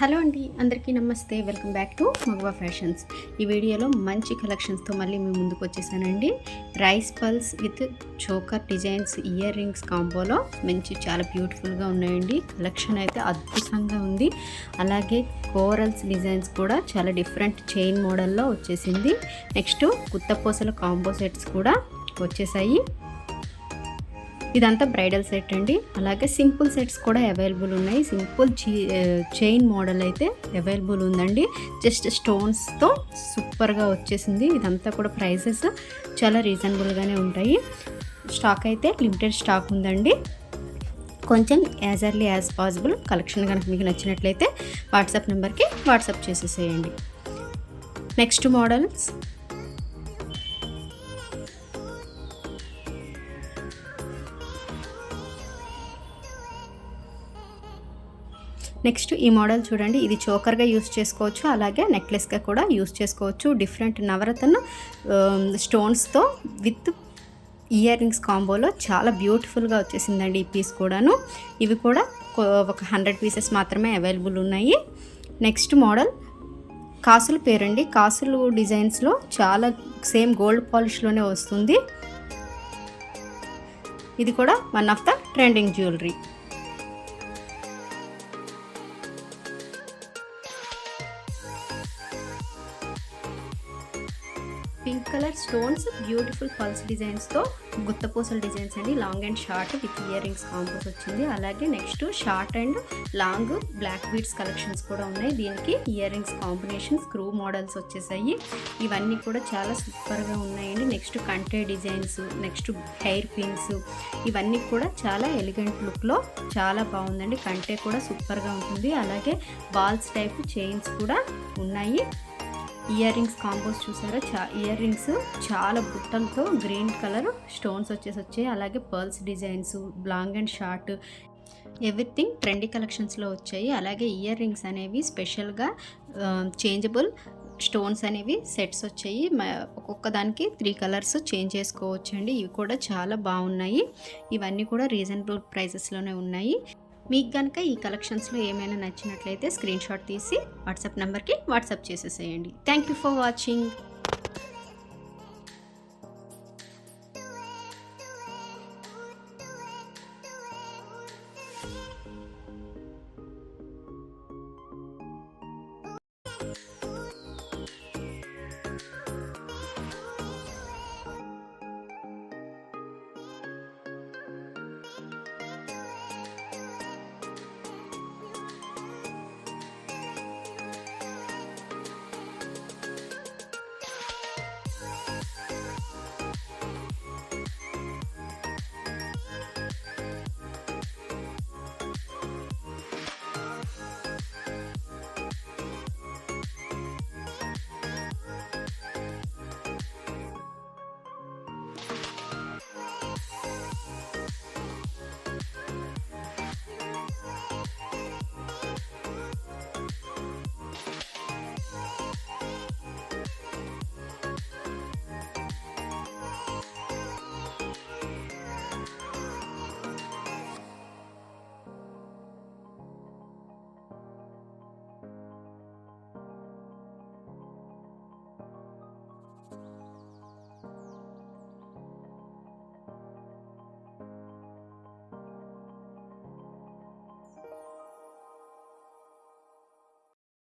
Hello అండి, అందరికీ నమస్తే. Welcome back to Magava fashions. ఈ వీడియోలో మంచి కలెక్షన్స్తో మళ్ళీ మేము ముందుకు వచ్చేసానండి. Rice pearls with choker designs ear rings కాంబోలో మంచి చాలా బ్యూటిఫుల్గా ఉన్నాయండి. కలెక్షన్ అయితే అద్భుతంగా ఉంది. అలాగే కోరల్స్ డిజైన్స్ కూడా చాలా డిఫరెంట్ చైన్ మోడల్లో వచ్చేసింది. నెక్స్ట్ గుత్తపూసల కాంబో సెట్స్ కూడా వచ్చేసాయి. ఇదంతా బ్రైడల్ సెట్ అండి. అలాగే సింపుల్ సెట్స్ కూడా అవైలబుల్ ఉన్నాయి. సింపుల్ చైన్ మోడల్ అయితే అవైలబుల్ ఉందండి. జస్ట్ స్టోన్స్తో సూపర్గా వచ్చేసింది. ఇదంతా కూడా ప్రైసెస్ చాలా రీజనబుల్గానే ఉంటాయి. స్టాక్ అయితే లిమిటెడ్ స్టాక్ ఉందండి. కొంచెం as early as possible collection కనుక మీకు నచ్చినట్లయితే వాట్సాప్ నెంబర్కి వాట్సాప్ చేసేసేయండి. నెక్స్ట్ మోడల్స్ నెక్స్ట్ ఈ మోడల్ చూడండి. ఇది చోకర్గా యూస్ చేసుకోవచ్చు, అలాగే నెక్లెస్గా కూడా యూస్ చేసుకోవచ్చు. డిఫరెంట్ నవరత్న స్టోన్స్తో విత్ ఇయర్ రింగ్స్ కాంబోలో చాలా బ్యూటిఫుల్గా వచ్చేసిందండి ఈ పీస్ కూడాను. ఇవి కూడా ఒక 100 పీసెస్ మాత్రమే అవైలబుల్ ఉన్నాయి. నెక్స్ట్ మోడల్ కాసుల పేరండి. కాసులు డిజైన్స్లో చాలా సేమ్ గోల్డ్ పాలిష్లోనే వస్తుంది. ఇది కూడా one of the trending jewellery. Pink colour stones beautiful pearls డిజైన్స్తో గుత్తపూసల డిజైన్స్ అండి. Long and short with ear rings combos వచ్చింది. అలాగే next short and long black beads collections కూడా ఉన్నాయి. దీనికి ear rings combination screw models వచ్చేసాయి. ఇవన్నీ కూడా చాలా సూపర్గా ఉన్నాయండి. నెక్స్ట్ కంటే డిజైన్స్, నెక్స్ట్ హెయిర్ పిన్స్, ఇవన్నీ కూడా చాలా ఎలిగెంట్ లుక్లో చాలా బాగుందండి. కంటే కూడా సూపర్గా ఉంటుంది. అలాగే బాల్స్ టైప్ చైన్స్ కూడా ఉన్నాయి. ఇయర్ రింగ్స్ కాంబోస్ చూసారా, ఇయర్ రింగ్స్ చాలా బుట్టలతో గ్రీన్ కలర్ స్టోన్స్ వచ్చాయి. అలాగే pearls designs, long and short, everything trendy కలెక్షన్స్లో వచ్చాయి. అలాగే ఇయర్ రింగ్స్ అనేవి స్పెషల్గా చేంజబుల్ స్టోన్స్ అనేవి సెట్స్ వచ్చాయి. ఒక్కొక్క దానికి 3 కలర్స్ చేంజ్ చేసుకోవచ్చు అండి. ఇవి కూడా చాలా బాగున్నాయి. ఇవన్నీ కూడా రీజనబుల్ ప్రైసెస్లోనే ఉన్నాయి. మీకు కనుక ఈ కలెక్షన్స్లో ఏమైనా నచ్చినట్లయితే స్క్రీన్ షాట్ తీసి వాట్సాప్ నెంబర్కి వాట్సాప్ చేసేసేయండి. Thank you for watching.